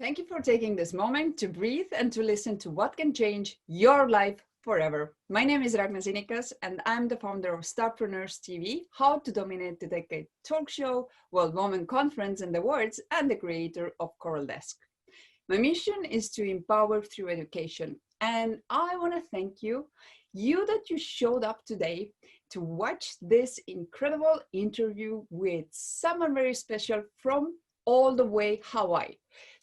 Thank you for taking this moment to breathe and to listen to what can change your life forever. My name is Ragnar Zinikas, and I'm the founder of Startpreneurs TV, How to Dominate the Decade talk show, World Women Conference and Awards, and the creator of Koral Desk. My mission is to empower through education. And I want to thank you that you showed up today to watch this incredible interview with someone very special from all the way Hawaii.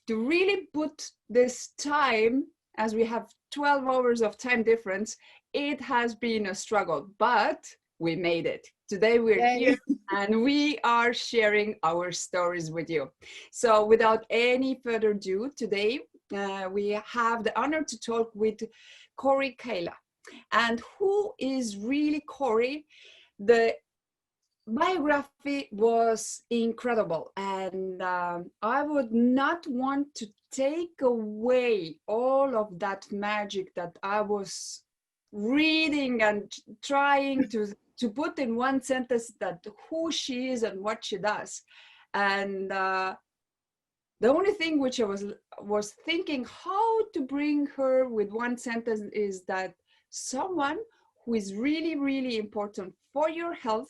To really put this time, as we have 12 hours of time difference, it has been a struggle, but we made it. Today we're here and we are sharing our stories with you. So without any further ado, today we have the honor to talk with Corey Kayla. And who is really Corey? The biography was incredible, and I would not want to take away all of that magic that I was reading and trying to put in one sentence that who she is and what she does. And the only thing which I was thinking how to bring her with one sentence is that someone who is really, really important for your health,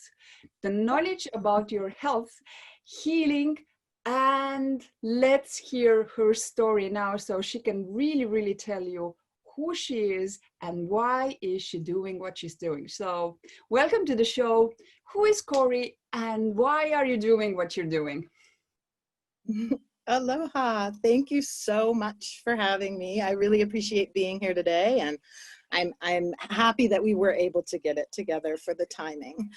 the knowledge about your health, healing, and let's hear her story now so she can really, really tell you who she is and why is she doing what she's doing. So welcome to the show. Who is Corey and why are you doing what you're doing? Aloha. Thank you so much for having me. I really appreciate being here today, and I'm happy that we were able to get it together for the timing.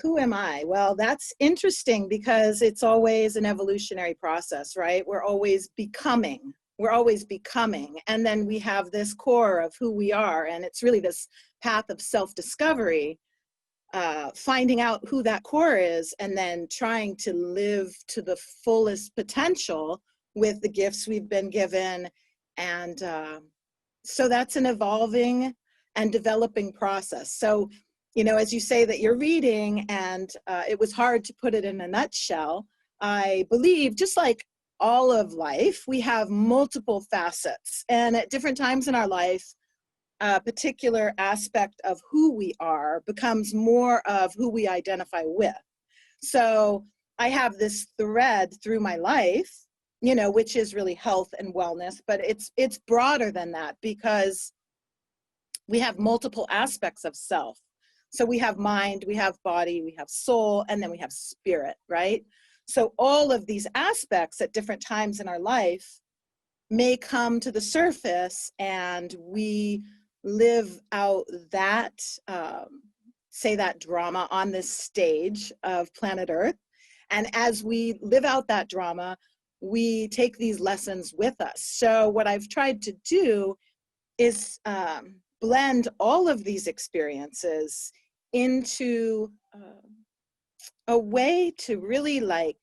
Who am I? Well, that's interesting because it's always an evolutionary process, right? We're always becoming. And then we have this core of who we are, and it's really this path of self-discovery, finding out who that core is, and then trying to live to the fullest potential with the gifts we've been given. And so that's an evolving and developing process. So, you know, as you say that you're reading, and it was hard to put it in a nutshell, I believe just like all of life, we have multiple facets. And at different times in our life, a particular aspect of who we are becomes more of who we identify with. So I have this thread through my life, you know, which is really health and wellness, but it's broader than that because we have multiple aspects of self. So we have mind, we have body, we have soul, and then we have spirit, right? So all of these aspects at different times in our life may come to the surface, and we live out that, say that drama on this stage of planet Earth. And as we live out that drama, we take these lessons with us. So what I've tried to do is blend all of these experiences into a way to really, like,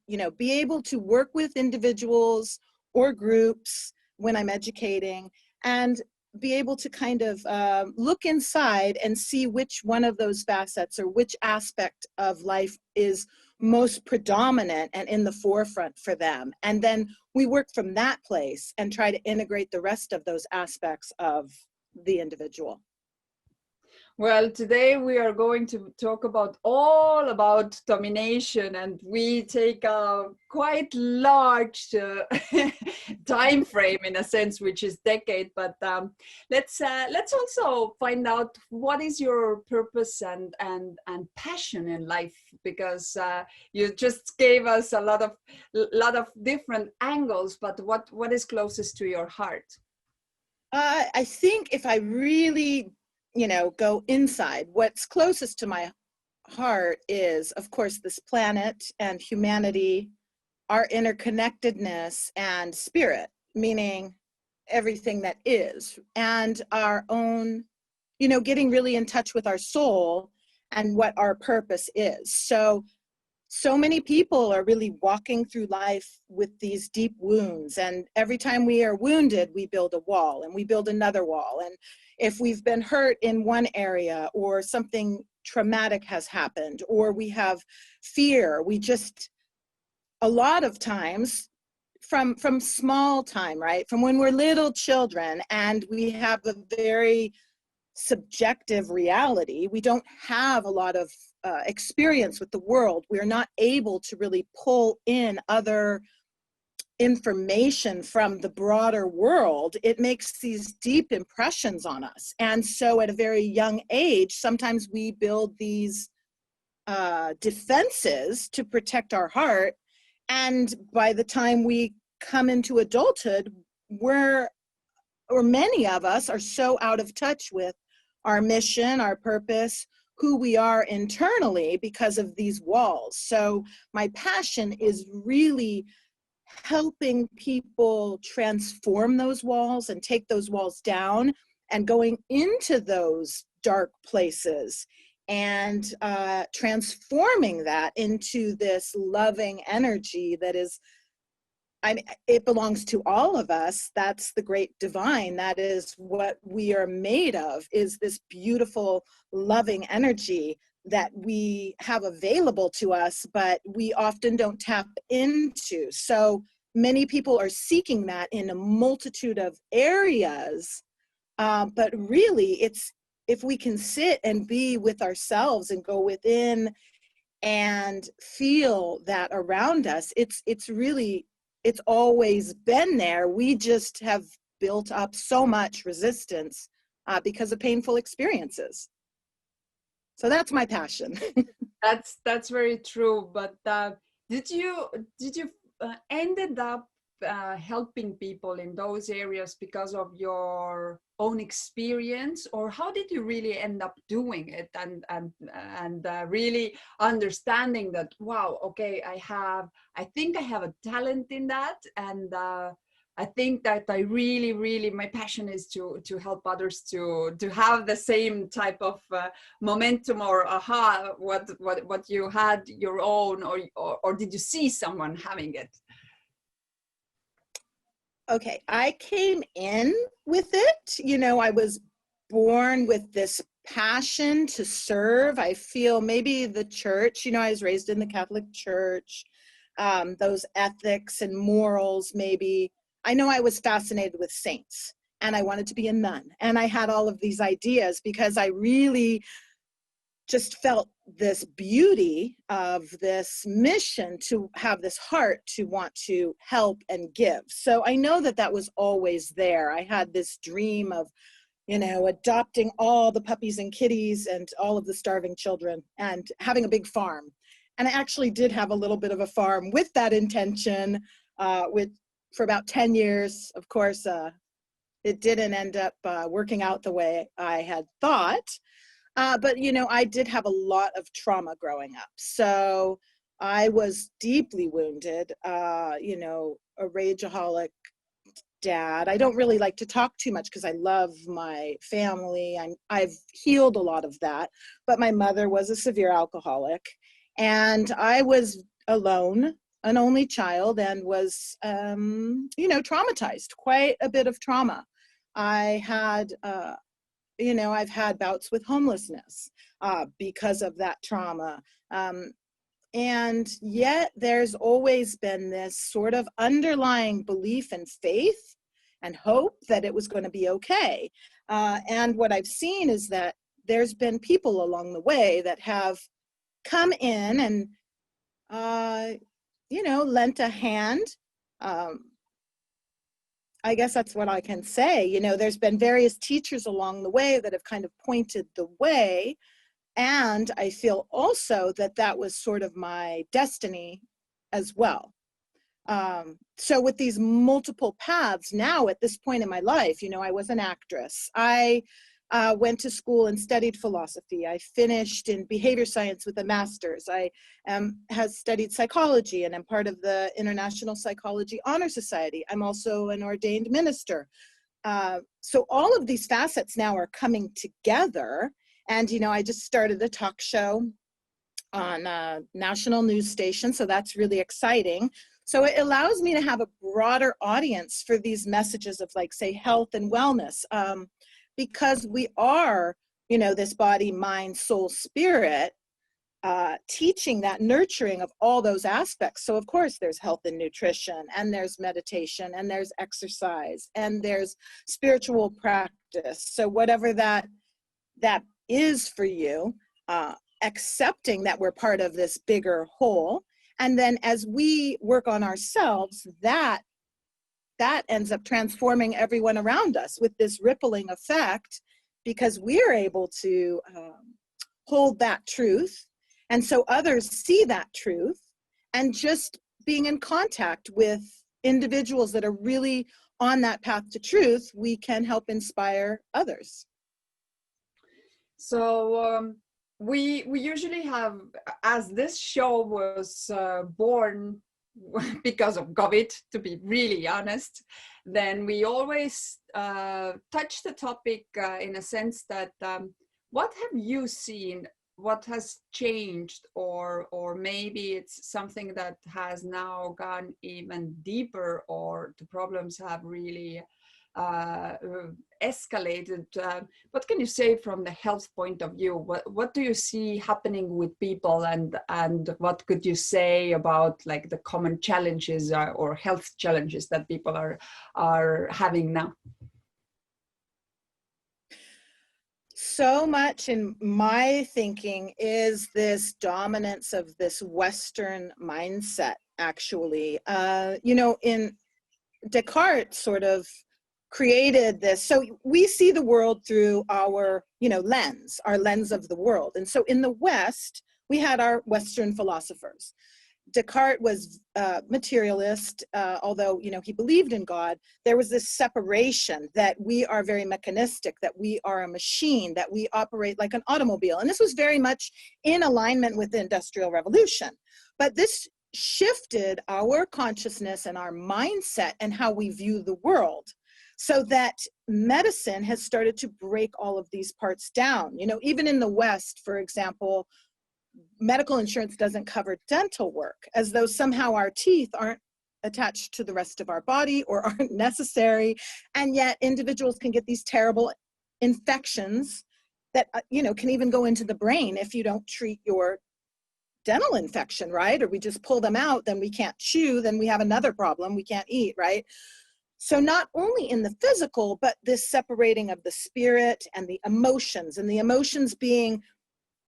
you know, be able to work with individuals or groups when I'm educating, and be able to kind of look inside and see which one of those facets or which aspect of life is most predominant and in the forefront for them. And then we work from that place and try to integrate the rest of those aspects of the individual. Well, today we are going to talk all about domination, and we take a quite large time frame in a sense, which is decade. But let's also find out what is your purpose and passion in life, because you just gave us a lot of different angles. But what is closest to your heart? I think if I really, you know, go inside, what's closest to my heart is, of course, this planet and humanity, our interconnectedness and spirit, meaning everything that is, and our own, you know, getting really in touch with our soul and what our purpose is. So many people are really walking through life with these deep wounds, and every time we are wounded, we build a wall and we build another wall. And if we've been hurt in one area, or something traumatic has happened, or we have fear, we just, a lot of times from small time, right? From when we're little children and we have a very subjective reality. We don't have a lot of experience with the world. We're not able to really pull in other information from the broader world. It makes these deep impressions on us. And so at a very young age, sometimes we build these defenses to protect our heart. And by the time we come into adulthood, many of us are so out of touch with our mission, our purpose, who we are internally because of these walls. So my passion is really helping people transform those walls and take those walls down and going into those dark places and transforming that into this loving energy that is, it belongs to all of us. That's the great divine. That is what we are made of, is this beautiful, loving energy that we have available to us, but we often don't tap into. So many people are seeking that in a multitude of areas, but really it's, if we can sit and be with ourselves and go within and feel that around us, it's really, it's always been there. We just have built up so much resistance because of painful experiences. So that's my passion. That's very true. But did you ended up helping people in those areas because of your own experience, or how did you really end up doing it and really understanding that, wow, okay, I think I have a talent in that, and I think that I really my passion is to help others to have the same type of momentum or aha what you had your own, or did you see someone having it? Okay, I came in with it. You know, I was born with this passion to serve. I feel maybe the church, you know, I was raised in the Catholic Church, those ethics and morals, maybe. I know I was fascinated with saints and I wanted to be a nun. And I had all of these ideas because I really just felt this beauty of this mission to have this heart to want to help and give. So I know that that was always there. I had this dream of, you know, adopting all the puppies and kitties and all of the starving children and having a big farm. And I actually did have a little bit of a farm with that intention for about 10 years. Of course, it didn't end up working out the way I had thought. But, you know, I did have a lot of trauma growing up. So I was deeply wounded, you know, a rageaholic dad. I don't really like to talk too much because I love my family. I've healed a lot of that. But my mother was a severe alcoholic. And I was alone, an only child, and was, you know, traumatized, quite a bit of trauma. I had you know, I've had bouts with homelessness because of that trauma. And yet there's always been this sort of underlying belief and faith and hope that it was going to be okay. And what I've seen is that there's been people along the way that have come in and, you know, lent a hand. I guess that's what I can say. You know, there's been various teachers along the way that have kind of pointed the way. And I feel also that that was sort of my destiny as well. So with these multiple paths now at this point in my life, you know, I was an actress. I went to school and studied philosophy. I finished in behavior science with a master's. I has studied psychology and am part of the International Psychology Honor Society. I'm also an ordained minister. So all of these facets now are coming together. And, you know, I just started a talk show on a national news station. So that's really exciting. So it allows me to have a broader audience for these messages of, like, say, health and wellness. Because we are, you know, this body, mind, soul, spirit, teaching that nurturing of all those aspects. So of course there's health and nutrition, and there's meditation, and there's exercise, and there's spiritual practice. So whatever that is for you, accepting that we're part of this bigger whole. And then as we work on ourselves, that ends up transforming everyone around us with this rippling effect, because we're able to hold that truth. And so others see that truth, and just being in contact with individuals that are really on that path to truth, we can help inspire others. So we usually have, as this show was born because of COVID, to be really honest, then we always touch the topic in a sense that what have you seen, what has changed, or maybe it's something that has now gone even deeper, or the problems have really escalated. What can you say from the health point of view? What do you see happening with people, and what could you say about like the common challenges or health challenges that people are having now? So much in my thinking is this dominance of this Western mindset, actually. In Descartes sort of created this. So we see the world through our, lens, our lens of the world. And so in the West, we had our Western philosophers. Descartes was a materialist, although, he believed in God. There was this separation that we are very mechanistic, that we are a machine, that we operate like an automobile. And this was very much in alignment with the Industrial Revolution. But this shifted our consciousness and our mindset and how we view the world, so that medicine has started to break all of these parts down. Even in the West, for example, medical insurance doesn't cover dental work, as though somehow our teeth aren't attached to the rest of our body or aren't necessary. And yet individuals can get these terrible infections that, can even go into the brain if you don't treat your dental infection, right? Or we just pull them out, then we can't chew, then we have another problem, we can't eat, right? So not only in the physical, but this separating of the spirit and the emotions, and the emotions being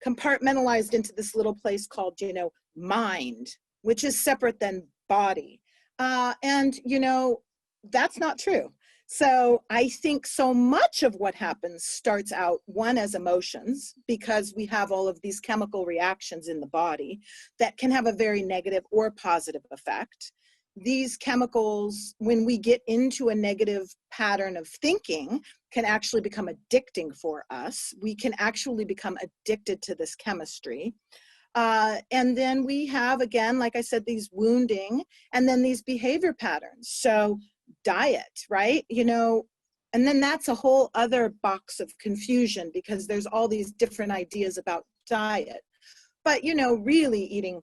compartmentalized into this little place called, mind, which is separate than body. And that's not true. So I think so much of what happens starts out, one, as emotions, because we have all of these chemical reactions in the body that can have a very negative or positive effect. These chemicals, when we get into a negative pattern of thinking, can actually become addicting for us. We can actually become addicted to this chemistry. And then we have, again, like I said, these wounding, and then these behavior patterns. So diet, right? And then that's a whole other box of confusion, because there's all these different ideas about diet. But, really eating,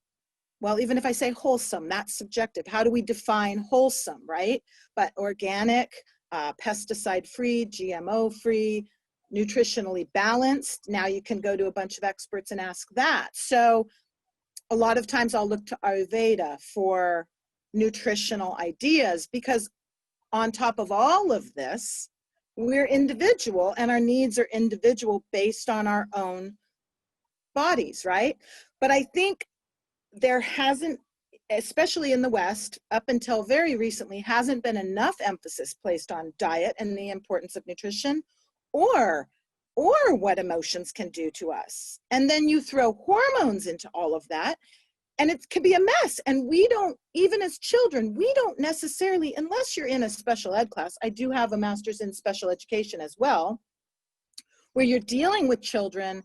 well, even if I say wholesome, that's subjective. How do we define wholesome, right? But organic, pesticide-free, GMO-free, nutritionally balanced. Now you can go to a bunch of experts and ask that. So a lot of times I'll look to Ayurveda for nutritional ideas, because on top of all of this, we're individual, and our needs are individual based on our own bodies, right? But I think there hasn't, especially in the West, up until very recently, hasn't been enough emphasis placed on diet and the importance of nutrition, or what emotions can do to us. And then you throw hormones into all of that, and it can be a mess. And we don't, even as children, we don't necessarily, unless you're in a special ed class, I do have a master's in special education as well, where you're dealing with children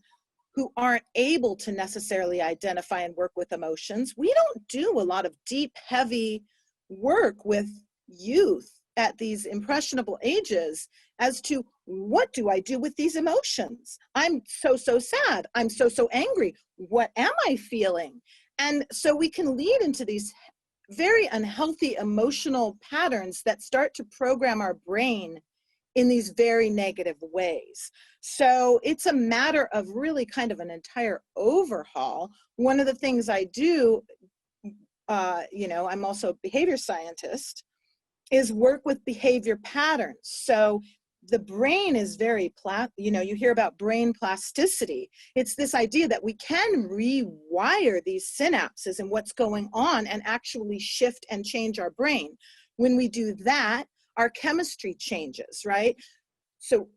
who aren't able to necessarily identify and work with emotions. We don't do a lot of deep, heavy work with youth at these impressionable ages as to, what do I do with these emotions? I'm so sad. I'm so angry. What am I feeling? And so we can lead into these very unhealthy emotional patterns that start to program our brain in these very negative ways. So it's a matter of really kind of an entire overhaul. One of the things I do, I'm also a behavior scientist, is work with behavior patterns. So the brain is very, you hear about brain plasticity. It's this idea that we can rewire these synapses and what's going on and actually shift and change our brain. When we do that, our chemistry changes, right? So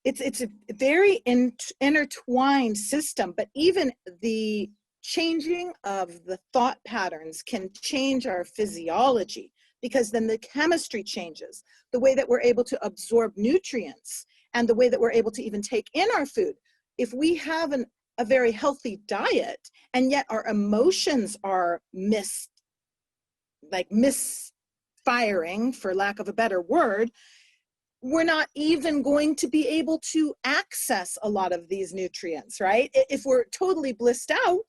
it's a very intertwined system, but even the changing of the thought patterns can change our physiology, because then the chemistry changes, the way that we're able to absorb nutrients and the way that we're able to even take in our food. If we have a very healthy diet and yet our emotions are misfiring, for lack of a better word, we're not even going to be able to access a lot of these nutrients, right? If we're totally blissed out,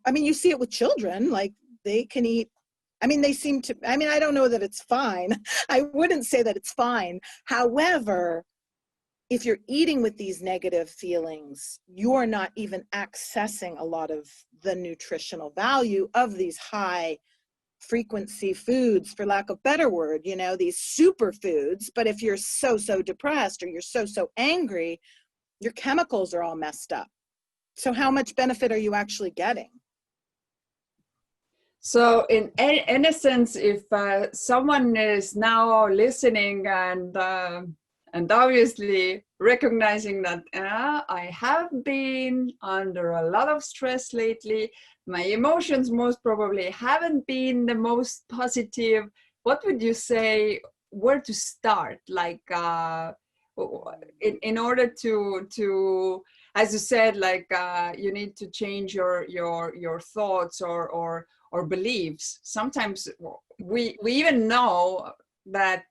I mean, you see it with children, like they can eat, I mean, I don't know that it's fine. I wouldn't say that it's fine. However, if you're eating with these negative feelings, you're not even accessing a lot of the nutritional value of these high frequency foods, for lack of better word, these superfoods. But if you're so depressed or you're so angry, your chemicals are all messed up. So how much benefit are you actually getting? So in a sense, if someone is now listening and obviously recognizing that I have been under a lot of stress lately, my emotions most probably haven't been the most positive, what would you say, where to start? Like in order to, as you said, like you need to change your thoughts or beliefs. Sometimes we even know that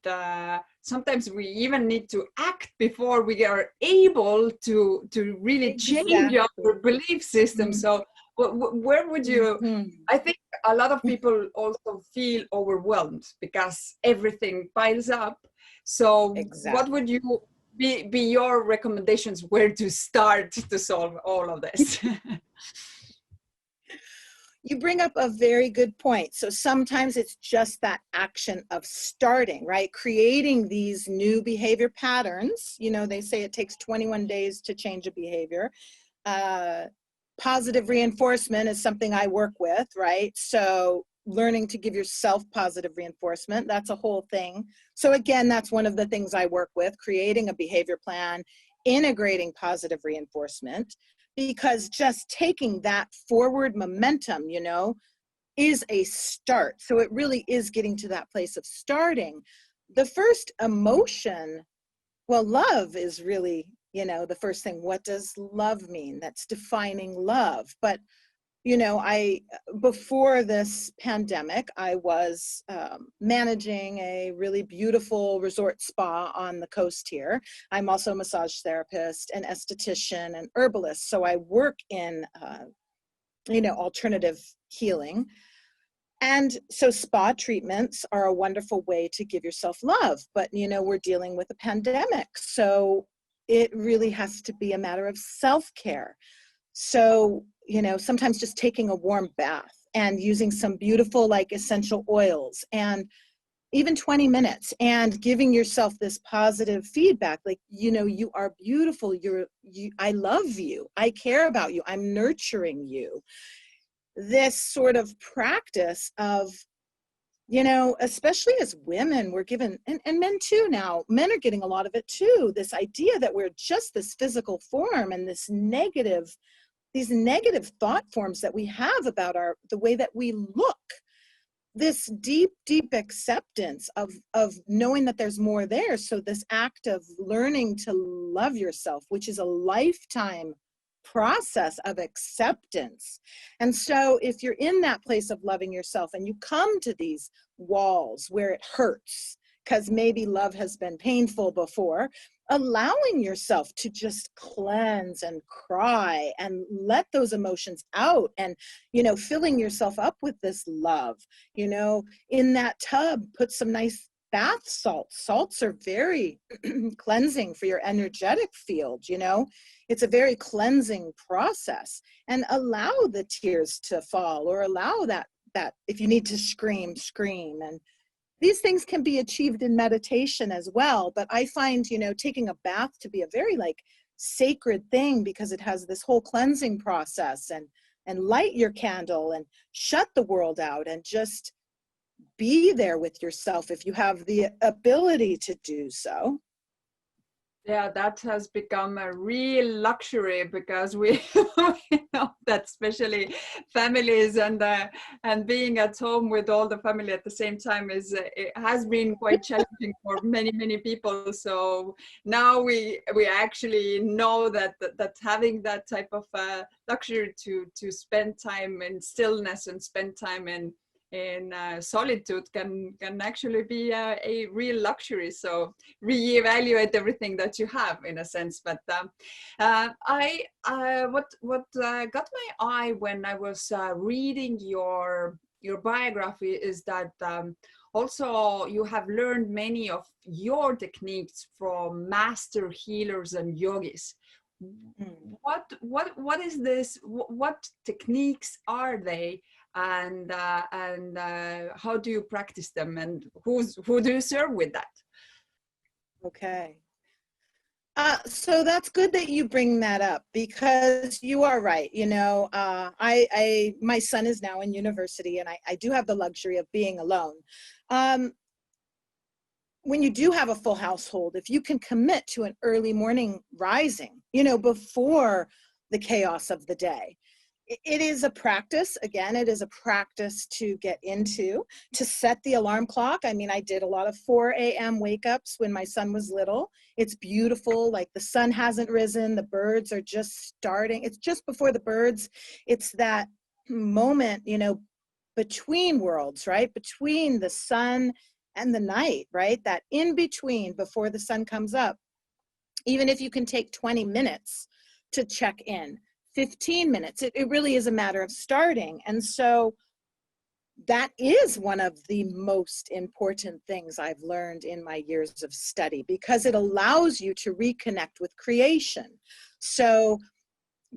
sometimes we even need to act before we are able to really change our belief system. So where would you, I think a lot of people also feel overwhelmed because everything piles up. So what would you be your recommendations where to start to solve all of this? You bring up a very good point. So sometimes it's just that action of starting, right? Creating these new behavior patterns. They say it takes 21 days to change a behavior. Positive reinforcement is something I work with, right? So learning to give yourself positive reinforcement, that's a whole thing. So again, that's one of the things I work with, creating a behavior plan, integrating positive reinforcement. Because just taking that forward momentum, is a start. So it really is getting to that place of starting. The first emotion, well, love is really, the first thing. What does love mean? That's defining love. But before this pandemic, I was managing a really beautiful resort spa on the coast here. I'm also a massage therapist, an esthetician, and herbalist. So I work in, alternative healing. And so spa treatments are a wonderful way to give yourself love. But, we're dealing with a pandemic. So it really has to be a matter of self-care. So, sometimes just taking a warm bath and using some beautiful, like, essential oils, and even 20 minutes, and giving yourself this positive feedback. Like, you are beautiful. I love you. I care about you. I'm nurturing you. This sort of practice of, especially as women, we're given, and men too now, men are getting a lot of it too. This idea that we're just this physical form, and these negative thought forms that we have about the way that we look. This deep acceptance of knowing that there's more there. So this act of learning to love yourself, which is a lifetime process of acceptance. And so if you're in that place of loving yourself and you come to these walls where it hurts, because maybe love has been painful before, allowing yourself to just cleanse and cry and let those emotions out, and, filling yourself up with this love, in that tub, put some nice bath salts. Salts are very cleansing for your energetic field, you know. It's a very cleansing process. And allow the tears to fall, or allow that if you need to scream, scream. And these things can be achieved in meditation as well. But I find, you know, taking a bath to be a very like sacred thing, because it has this whole cleansing process. And light your candle and shut the world out and just be there with yourself if you have the ability to do so. Yeah, that has become a real luxury, because we, we know that especially families and being at home with all the family at the same time is it has been quite challenging for many people. So now we actually know that having that type of luxury to spend time in stillness and spend time in solitude can actually be a real luxury. So reevaluate everything that you have in a sense. But what got my eye when I was reading your biography is that also you have learned many of your techniques from master healers and yogis. What is this? What techniques are they? And how do you practice them, and who do you serve with that? Okay. So that's good that you bring that up, because you are right. You know, my son is now in university, and I do have the luxury of being alone. When you do have a full household, if you can commit to an early morning rising, you know, before the chaos of the day, it is a practice. Again, it is a practice to get into, to set the alarm clock. I mean, I did a lot of 4 a.m. wake ups when my son was little. It's beautiful. Like, the sun hasn't risen. The birds are just starting. It's just before the birds. It's that moment, you know, between worlds, right? Between the sun and the night, right? That in between, before the sun comes up. Even if you can take 20 minutes to check in, 15 minutes, it really is a matter of starting. And so that is one of the most important things I've learned in my years of study, because it allows you to reconnect with creation. So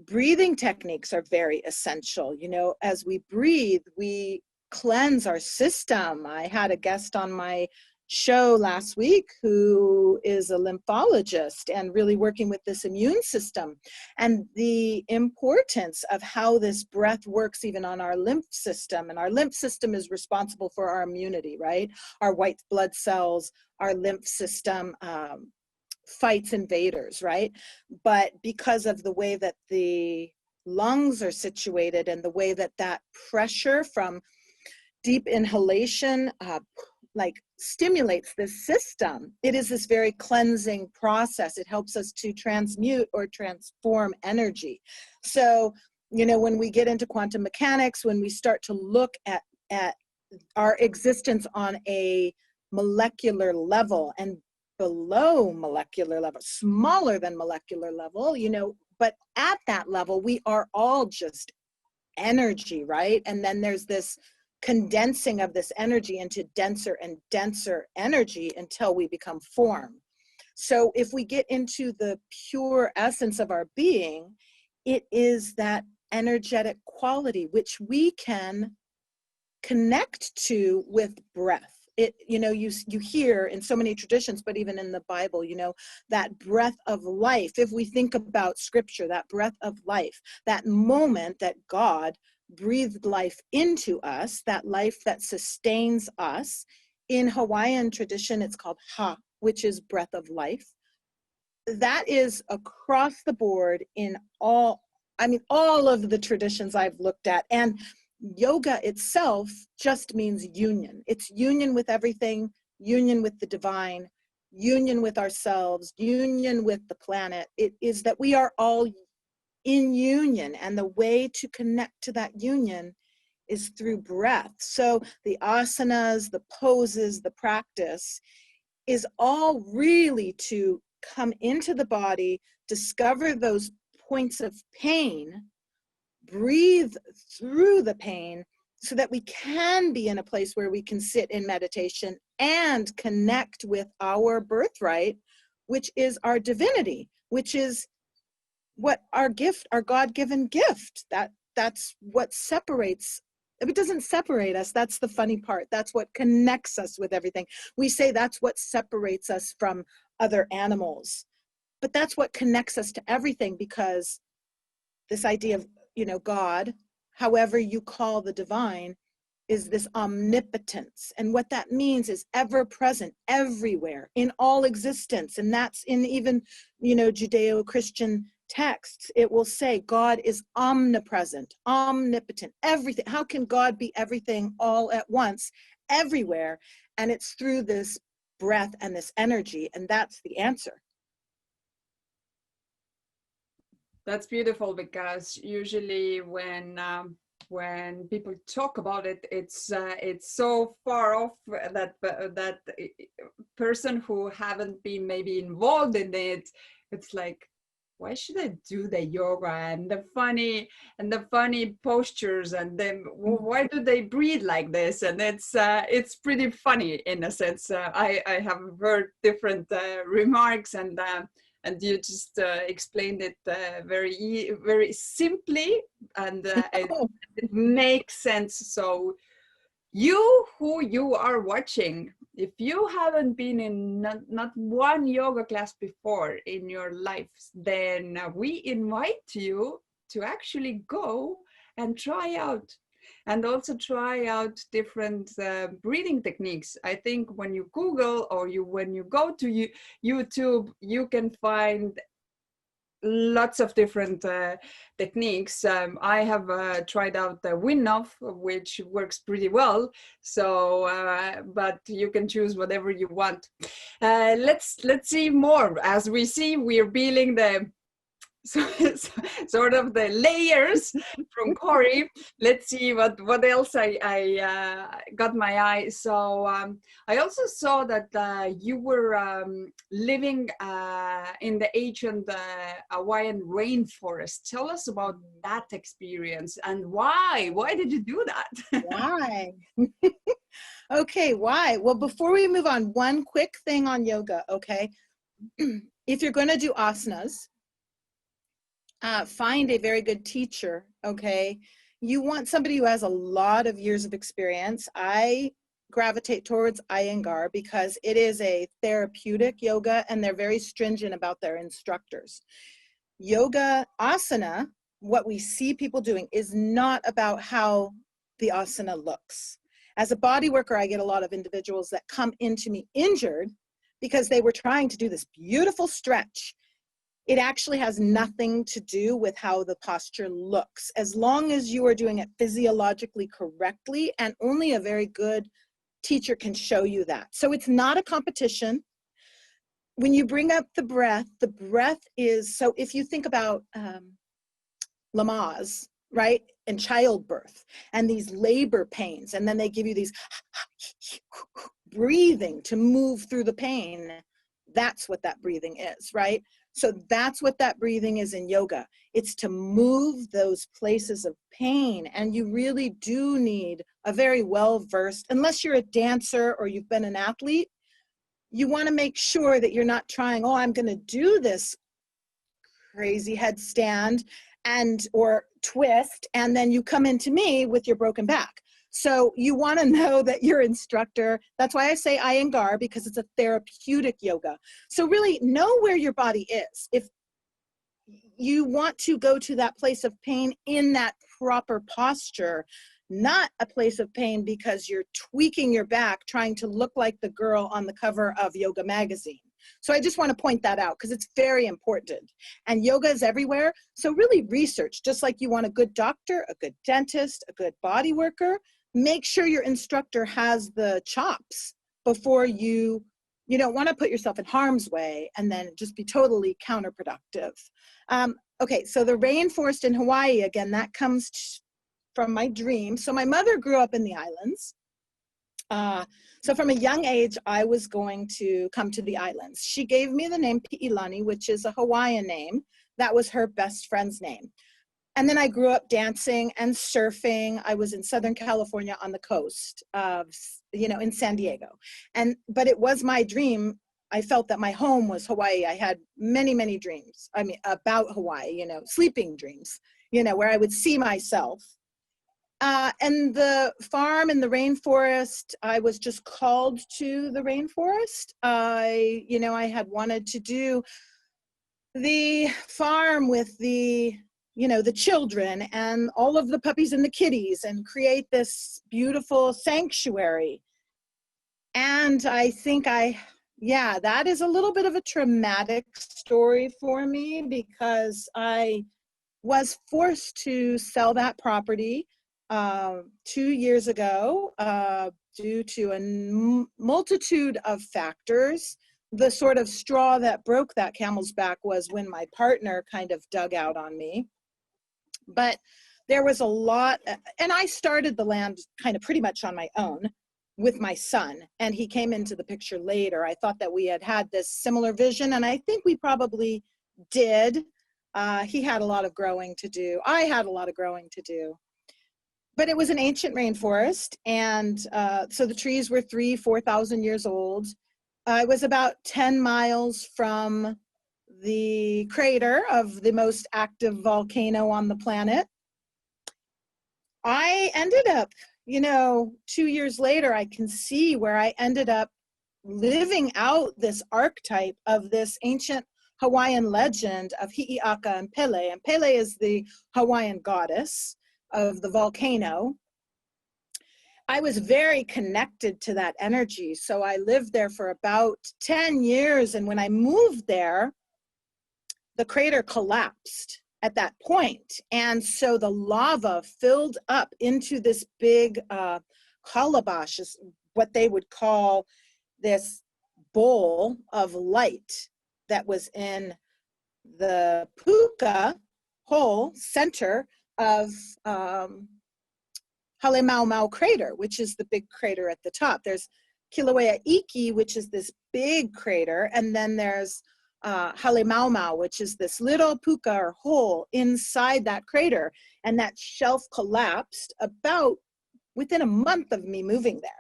breathing techniques are very essential. You know, as we breathe, we cleanse our system. I had a guest on my show last week who is a lymphologist and really working with this immune system, and the importance of how this breath works even on our lymph system. And our lymph system is responsible for our immunity, right? Our white blood cells, our lymph system fights invaders, right? But because of the way that the lungs are situated, and the way that that pressure from deep inhalation like stimulates this system, it is this very cleansing process. It helps us to transmute or transform energy. So, you know, when we get into quantum mechanics, when we start to look at our existence on a molecular level and below molecular level, smaller than molecular level, you know, but at that level, we are all just energy, right? And then there's this condensing of this energy into denser and denser energy until we become form. So if we get into the pure essence of our being, it is that energetic quality which we can connect to with breath. It, you know, you hear in so many traditions, but even in the Bible, you know, that breath of life. If we think about scripture, that breath of life, that moment that God breathed life into us, that life that sustains us. In Hawaiian tradition, it's called ha, which is breath of life. That is across the board in all, I mean, all of the traditions I've looked at. And yoga itself just means union. It's union with everything, union with the divine, union with ourselves, union with the planet. It is that we are all in union, and the way to connect to that union is through breath. So the asanas, the poses, the practice is all really to come into the body, discover those points of pain, breathe through the pain, so that we can be in a place where we can sit in meditation and connect with our birthright, which is our divinity, which is what our gift, our God-given gift. That's what separates. It doesn't separate us. That's the funny part. That's what connects us with everything. We say that's what separates us from other animals, but that's what connects us to everything, because this idea of, God, however you call the divine, is this omnipotence. And what that means is ever present, everywhere, in all existence. And that's in even, Judeo-Christian texts. It will say God is omnipresent, omnipotent, everything. How can God be everything all at once, everywhere? And it's through this breath and this energy. And that's the answer. That's beautiful, because usually when people talk about it, it's so far off that that person who haven't been maybe involved in it, it's like, why should I do the yoga and the funny postures, and then why do they breathe like this? And it's pretty funny in a sense. I have heard different remarks, and you just explained it very simply, and it makes sense. So who you are watching, if you haven't been in not one yoga class before in your life, then we invite you to actually go and try out. And also try out different breathing techniques. I think when you Google, or when you go to YouTube, you can find lots of different techniques. I have tried out the Winnow, which works pretty well. So, but you can choose whatever you want. Let's see more. As we see, we're peeling the sort of the layers from Corey. Let's see what else I got my eye. So I also saw that you were living in the ancient Hawaiian rainforest. Tell us about that experience, and why did you do that? Why? Okay, why? Well, before we move on, one quick thing on yoga, okay? If you're going to do asanas, find a very good teacher, okay? You want somebody who has a lot of years of experience. I gravitate towards Iyengar because it is a therapeutic yoga, and they're very stringent about their instructors. Yoga asana, what we see people doing, is not about how the asana looks. As a body worker, I get a lot of individuals that come into me injured because they were trying to do this beautiful stretch. It actually has nothing to do with how the posture looks, as long as you are doing it physiologically correctly, and only a very good teacher can show you that. So it's not a competition. When you bring up the breath is, so if you think about Lamaze, right, and childbirth, and these labor pains, and then they give you these breathing to move through the pain, that's what that breathing is, right? So that's what that breathing is in yoga. It's to move those places of pain. And you really do need a very well-versed, unless you're a dancer or you've been an athlete, you want to make sure that you're not trying, oh, I'm going to do this crazy headstand or twist, and then you come into me with your broken back. So you want to know that your instructor, that's why I say Iyengar, because it's a therapeutic yoga. So really know where your body is. If you want to go to that place of pain in that proper posture, not a place of pain because you're tweaking your back, trying to look like the girl on the cover of Yoga magazine. So I just want to point that out because it's very important. And yoga is everywhere. So really research, just like you want a good doctor, a good dentist, a good body worker, make sure your instructor has the chops before you don't want to put yourself in harm's way and then just be totally counterproductive. Okay, so the rainforest in Hawaii, again, that comes from my dream. So my mother grew up in the islands. So from a young age, I was going to come to the islands. She gave me the name Pi'ilani, which is a Hawaiian name. That was her best friend's name. And then I grew up dancing and surfing. I was in Southern California on the coast of, in San Diego. But it was my dream. I felt that my home was Hawaii. I had many, many dreams. I mean, about Hawaii, sleeping dreams, where I would see myself. And the farm in the rainforest, I was just called to the rainforest. I had wanted to do the farm with the children and all of the puppies and the kitties and create this beautiful sanctuary. And I think that is a little bit of a traumatic story for me, because I was forced to sell that property 2 years ago due to a multitude of factors. The sort of straw that broke that camel's back was when my partner kind of dug out on me. But there was a lot, and I started the land kind of pretty much on my own with my son, and he came into the picture later. I thought that we had this similar vision, and I think we probably did. He had a lot of growing to do. I had a lot of growing to do. But it was an ancient rainforest, and so the trees were 4,000 years old. I was about 10 miles from the crater of the most active volcano on the planet. I ended up, 2 years later, I can see where I ended up living out this archetype of this ancient Hawaiian legend of Hi'iaka and Pele. And Pele is the Hawaiian goddess of the volcano. I was very connected to that energy. So I lived there for about 10 years. And when I moved there, the crater collapsed at that point. And so the lava filled up into this big calabash, is what they would call this bowl of light that was in the puka hole center of Halemaumau crater, which is the big crater at the top. There's Kilauea Iki, which is this big crater, and then there's Halemaumau, which is this little puka or hole inside that crater. And that shelf collapsed about within a month of me moving there.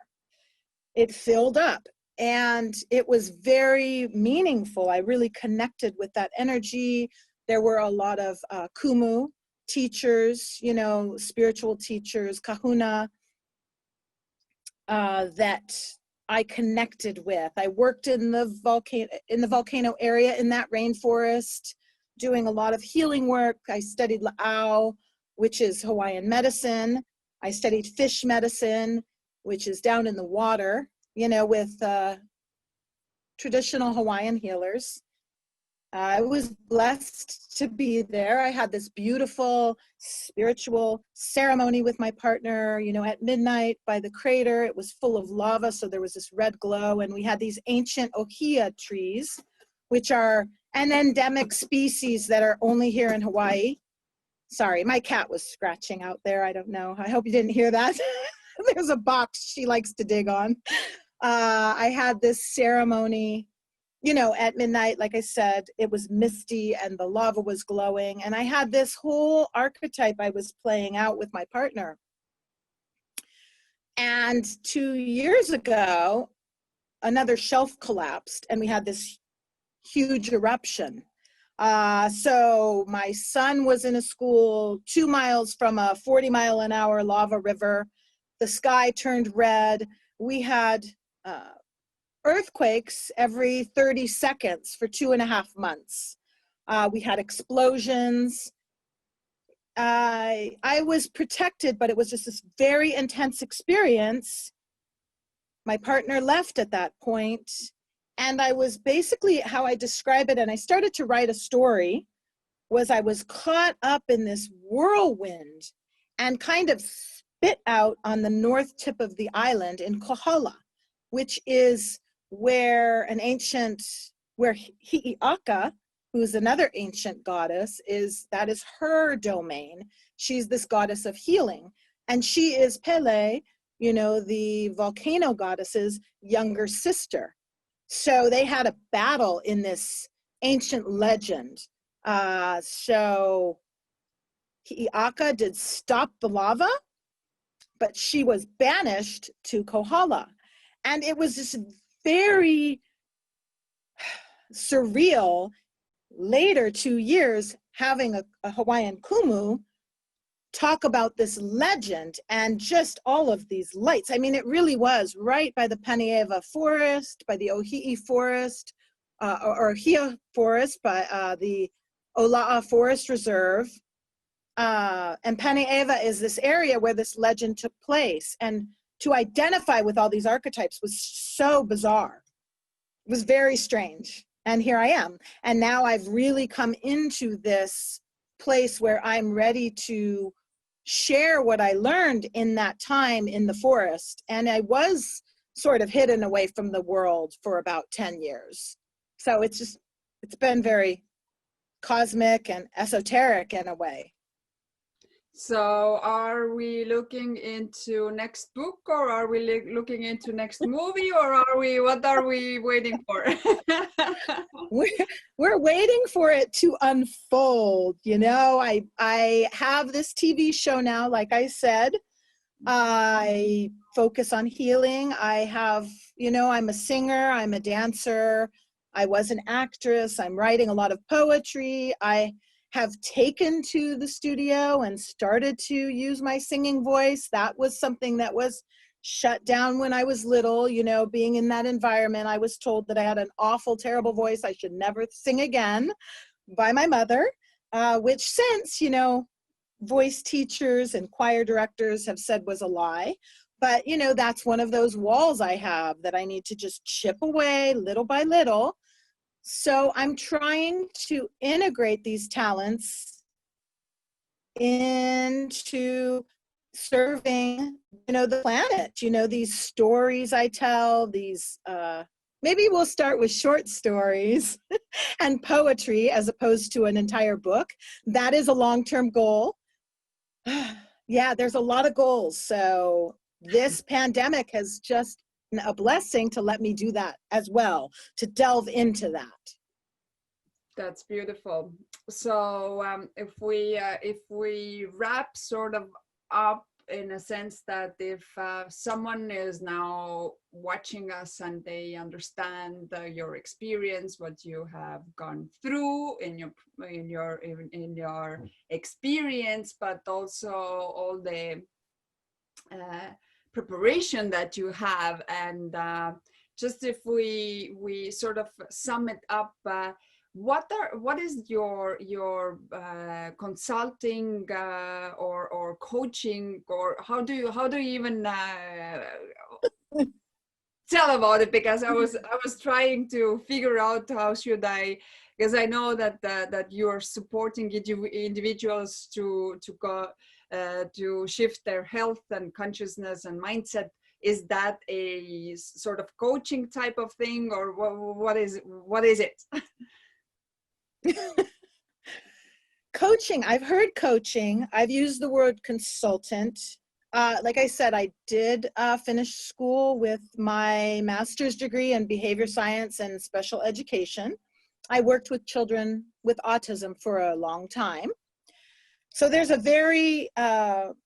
It filled up, and it was very meaningful. I really connected with that energy. There were a lot of kumu teachers, spiritual teachers, kahuna, that I connected with. I worked in the volcano area in that rainforest, doing a lot of healing work. I studied la'au, which is Hawaiian medicine. I studied fish medicine, which is down in the water, with traditional Hawaiian healers. I was blessed to be there. I had this beautiful spiritual ceremony with my partner, at midnight by the crater. It was full of lava, so there was this red glow, and we had these ancient ohia trees, which are an endemic species that are only here in Hawaii. Sorry, my cat was scratching out there. I don't know. I hope you didn't hear that. There's a box she likes to dig on. I had this ceremony, at midnight. Like I said, it was misty and the lava was glowing. And I had this whole archetype I was playing out with my partner. And 2 years ago, another shelf collapsed and we had this huge eruption. So my son was in a school 2 miles from a 40-mile-an-hour lava river. The sky turned red. We had earthquakes every 30 seconds for 2.5 months. We had explosions. I was protected, but it was just this very intense experience. My partner left at that point, and I was basically, how I describe it, and I started to write a story, was I was caught up in this whirlwind and kind of spit out on the north tip of the island in Kohala, which is where Hi'iaka, who's another ancient goddess, that is her domain. She's this goddess of healing. And she is Pele, the volcano goddess's younger sister. So they had a battle in this ancient legend. So Hi'iaka did stop the lava, but she was banished to Kohala. And it was this very surreal, later 2 years, having a Hawaiian kumu talk about this legend and just all of these lights. I mean, it really was right by the Panieva forest, by the Ohi'i forest, or Hia forest, by the Ola'a Forest Reserve. And Panieva is this area where this legend took place. And to identify with all these archetypes was so bizarre. It was very strange. And here I am. And now I've really come into this place where I'm ready to share what I learned in that time in the forest. And I was sort of hidden away from the world for about 10 years. So it's been very cosmic and esoteric in a way. So are we looking into next book, or are we looking into next movie, or what are we waiting for? We're waiting for it to unfold. You know, I have this TV show now, like I said. I focus on healing. I have, you know, I'm a singer, I'm a dancer, I was an actress, I'm writing a lot of poetry. I have taken to the studio and started to use my singing voice. That was something that was shut down when I was little. You know, being in that environment, I was told that I had an awful, terrible voice. I should never sing again by my mother, which since, you know, voice teachers and choir directors have said was a lie. But, you know, that's one of those walls I have that I need to just chip away little by little. So I'm trying to integrate these talents into serving, you know, the planet, you know, these stories I tell, these, maybe we'll start with short stories and poetry as opposed to an entire book. That is a long-term goal. Yeah, there's a lot of goals. So this pandemic has just a blessing to let me do that as well, to delve into that. That's beautiful. So if we wrap sort of up in a sense that if someone is now watching us and they understand your experience, what you have gone through in your experience, but also all the preparation that you have, and just if we sort of sum it up, what is your consulting or coaching, or how do you even tell about it? Because I was trying to figure out how should I, because I know that that you're supporting individuals to go to shift their health and consciousness and mindset. Is that a sort of coaching type of thing, or what is it? Coaching, I've heard coaching. I've used the word consultant. Like I said, I did finish school with my master's degree in behavior science and special education. I worked with children with autism for a long time. So there's a very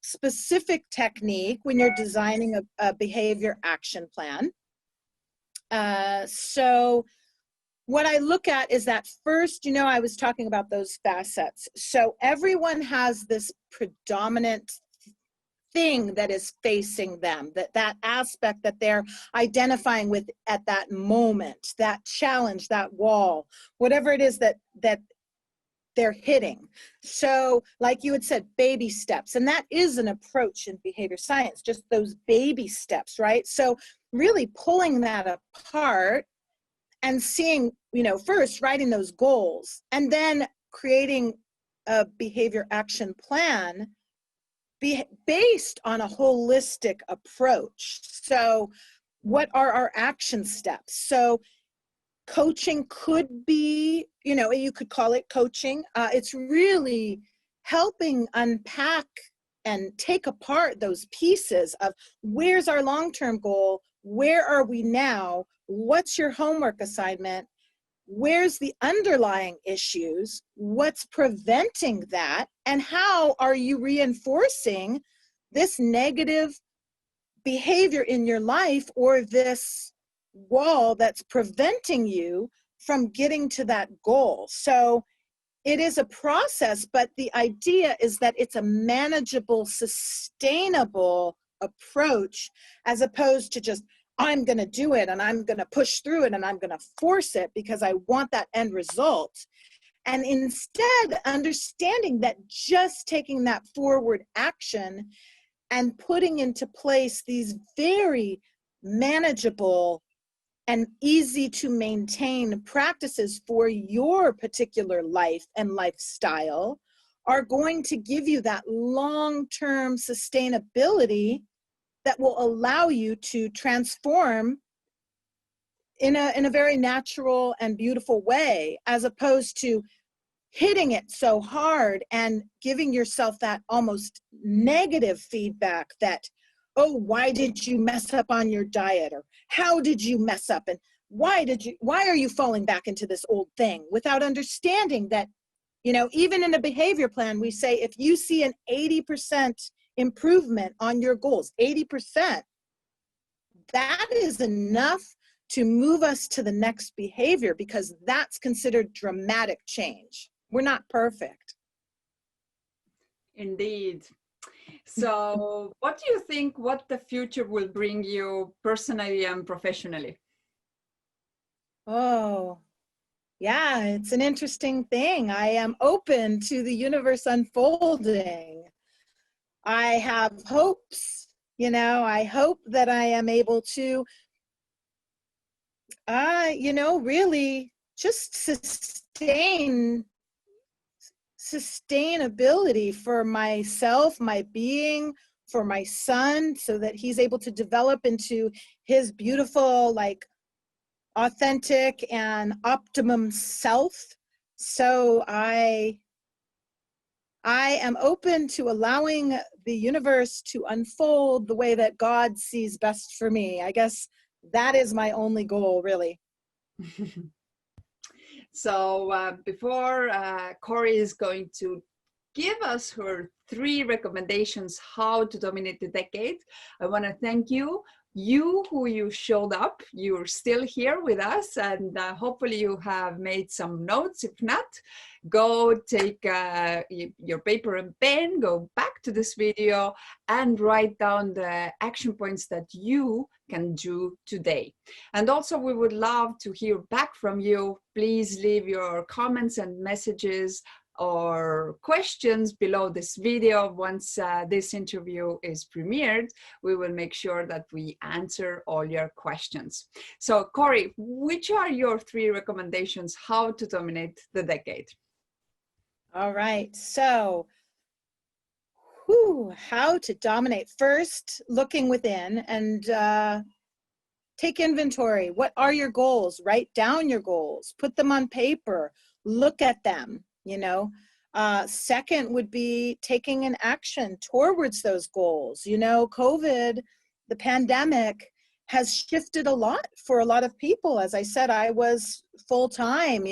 specific technique when you're designing a behavior action plan. So what I look at is that first, you know, I was talking about those facets. So everyone has this predominant thing that is facing them, that aspect that they're identifying with at that moment, that challenge, that wall, whatever it is that they're hitting. So like you had said, baby steps, and that is an approach in behavior science, just those baby steps, right? So really pulling that apart and seeing, you know, first writing those goals and then creating a behavior action plan based on a holistic approach. So what are our action steps? So coaching could be, you know, you could call it coaching. It's really helping unpack and take apart those pieces of where's our long-term goal, where are we now, what's your homework assignment, where's the underlying issues, what's preventing that, and how are you reinforcing this negative behavior in your life, or this wall that's preventing you from getting to that goal. So it is a process, but the idea is that it's a manageable, sustainable approach, as opposed to just, I'm going to do it and I'm going to push through it and I'm going to force it because I want that end result. And instead, understanding that just taking that forward action and putting into place these very manageable and easy to maintain practices for your particular life and lifestyle are going to give you that long-term sustainability that will allow you to transform in a very natural and beautiful way, as opposed to hitting it so hard and giving yourself that almost negative feedback that, oh, why did you mess up on your diet? Or how did you mess up? And why are you falling back into this old thing? Without understanding that, even in a behavior plan, we say, if you see an 80% improvement on your goals, 80%, that is enough to move us to the next behavior, because that's considered dramatic change. We're not perfect. Indeed. So what do you think, what the future will bring you personally and professionally? Oh, yeah, it's an interesting thing. I am open to the universe unfolding. I have hopes, I hope that I am able to, really just sustainability for myself, my being, for my son, so that he's able to develop into his beautiful, authentic and optimum self. So I am open to allowing the universe to unfold the way that God sees best for me. I guess that is my only goal, really. So before Corey is going to give us her 3 recommendations how to dominate the decade, I want to thank you who you showed up. You're still here with us, and hopefully you have made some notes. If not, go take your paper and pen, go back to this video and write down the action points that you can do today. And also, we would love to hear back from you. Please leave your comments and messages or questions below this video. Once this interview is premiered, we will make sure that we answer all your questions. So Corey, which are your 3 recommendations how to dominate the decade? All right, so how to dominate. First, looking within and take inventory. What are your goals? Write down your goals, put them on paper, look at them. Second would be taking an action towards those goals. COVID, the pandemic, has shifted a lot for a lot of people. As I said, I was full-time,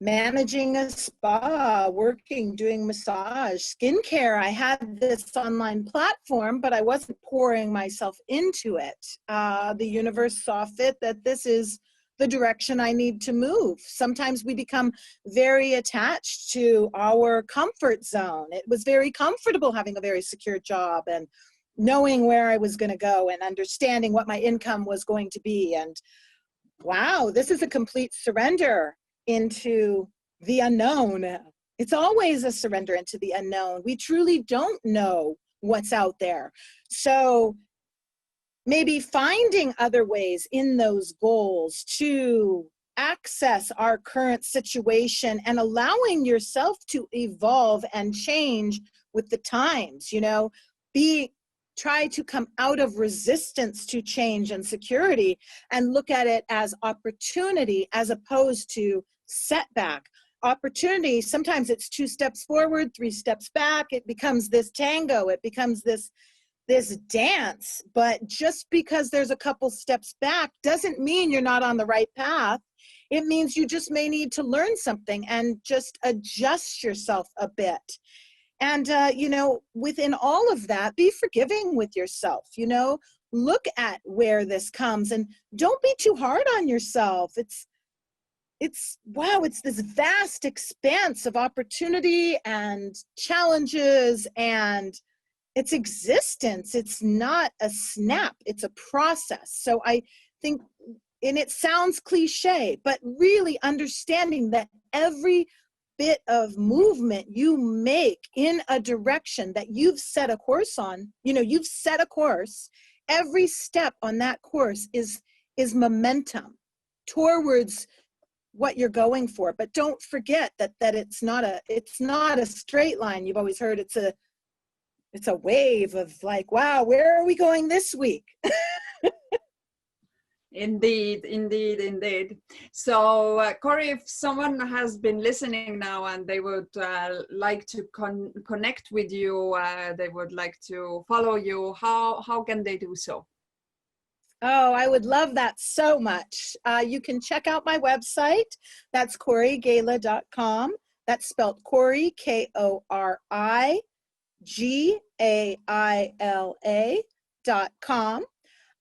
managing a spa, working, doing massage, skincare. I had this online platform, but I wasn't pouring myself into it. The universe saw fit that this is the direction I need to move. Sometimes we become very attached to our comfort zone. It was very comfortable having a very secure job and knowing where I was going to go and understanding what my income was going to be. And wow, this is a complete surrender into the unknown. It's always a surrender into the unknown. We truly don't know what's out there. So maybe finding other ways in those goals to access our current situation and allowing yourself to evolve and change with the times, try to come out of resistance to change and security and look at it as opportunity as opposed to setback. Opportunity, sometimes it's 2 steps forward, 3 steps back. It becomes this tango. It becomes this dance. But just because there's a couple steps back doesn't mean you're not on the right path. It means you just may need to learn something and just adjust yourself a bit. And, you know, within all of that, be forgiving with yourself, you know, look at where this comes and don't be too hard on yourself. Wow, it's this vast expanse of opportunity and challenges and it's existence. It's not a snap, it's a process. So I think, and it sounds cliche, but really understanding that every bit of movement you make in a direction that you've set a course on, you know, you've set a course, every step on that course is momentum towards what you're going for. But don't forget that it's not a straight line. You've always heard it's a wave of like, wow, where are we going this week? Indeed, indeed, indeed. So, Corey, if someone has been listening now and they would like to connect with you, they would like to follow you, how can they do so? Oh, I would love that so much. You can check out my website. That's korigala.com. That's spelled Kory, KORIGAILA.com.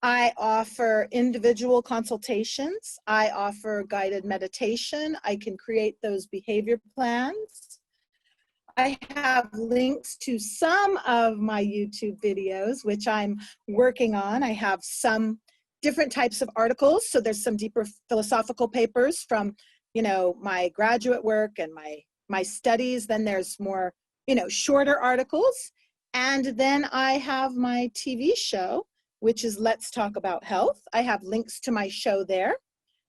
I offer individual consultations. I offer guided meditation. I can create those behavior plans. I have links to some of my YouTube videos, which I'm working on. I have some different types of articles. So there's some deeper philosophical papers from, you know, my graduate work and my studies. Then there's more, you know, shorter articles. And then I have my TV show, which is Let's Talk About Health. I have links to my show there.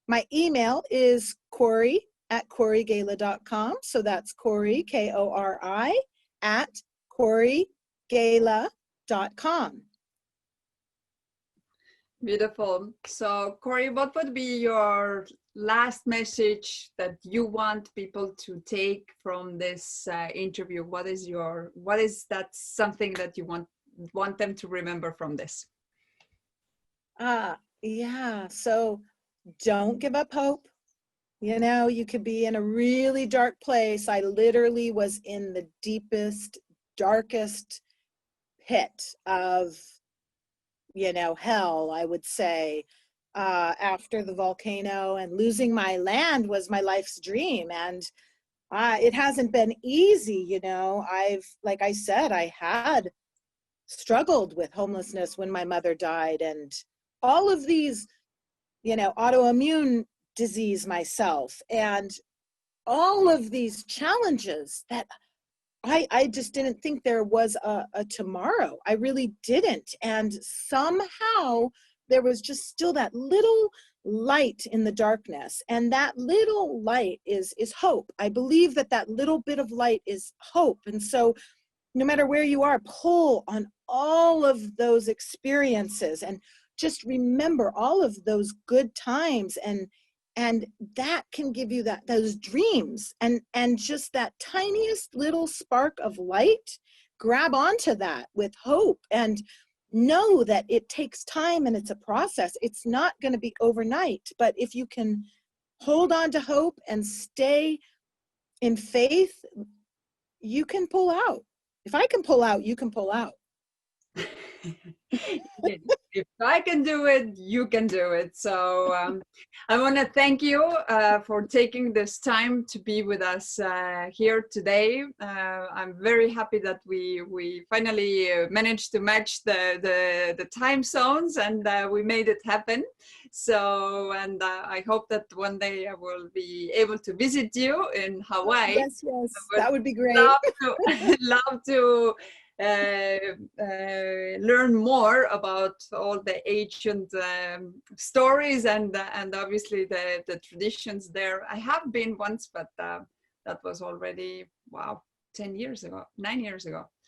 My email is Kory@korigala.com. So that's Kory, KORI, @korigala.com. Beautiful. So, Corey, what would be your last message that you want people to take from this interview? What is that something that you want them to remember from this? Yeah, so don't give up hope. You know, you could be in a really dark place. I literally was in the deepest, darkest pit of, you know, hell, I would say, after the volcano, and losing my land was my life's dream. And it hasn't been easy, you know. Like I said, I had struggled with homelessness when my mother died and all of these, you know, autoimmune disease myself and all of these challenges that I just didn't think there was a tomorrow. I really didn't. And somehow there was just still that little light in the darkness. And that little light is hope. I believe that little bit of light is hope. And so no matter where you are, pull on all of those experiences and just remember all of those good times, and that can give you those dreams and just that tiniest little spark of light. Grab onto that with hope and know that it takes time and it's a process. It's not going to be overnight, but if you can hold on to hope and stay in faith, you can pull out. If I can pull out, you can pull out. If I can do it, you can do it. So I want to thank you for taking this time to be with us here today. I'm very happy that we finally managed to match the time zones, and we made it happen. So, and I hope that one day I will be able to visit you in Hawaii. Yes, that would be great. Love to learn more about all the ancient stories and obviously the traditions there. I have been once, but that was already 9 years ago.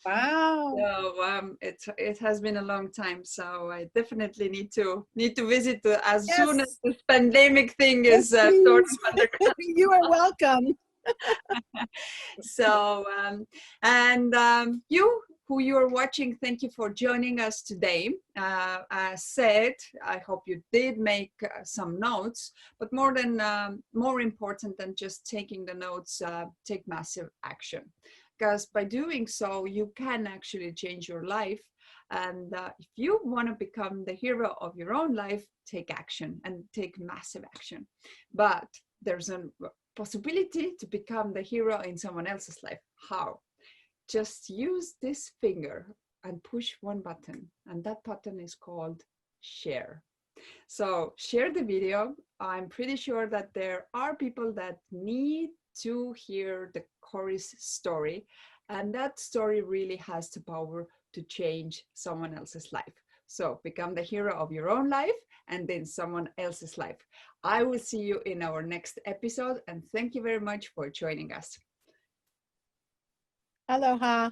Wow. So it has been a long time. So I definitely need to visit as soon as this pandemic thing is sort of under control. You are welcome. So you who you are watching, thank you for joining us today. As said, I hope you did make some notes, but more important than just taking the notes, take massive action. Because by doing so, you can actually change your life. And if you want to become the hero of your own life, take action and take massive action. But there's a possibility to become the hero in someone else's life. How? Just use this finger and push one button, and that button is called share. So share the video. I'm pretty sure that there are people that need to hear the Coral's story, and that story really has the power to change someone else's life. So become the hero of your own life and then someone else's life. I will see you in our next episode, and thank you very much for joining us. Aloha.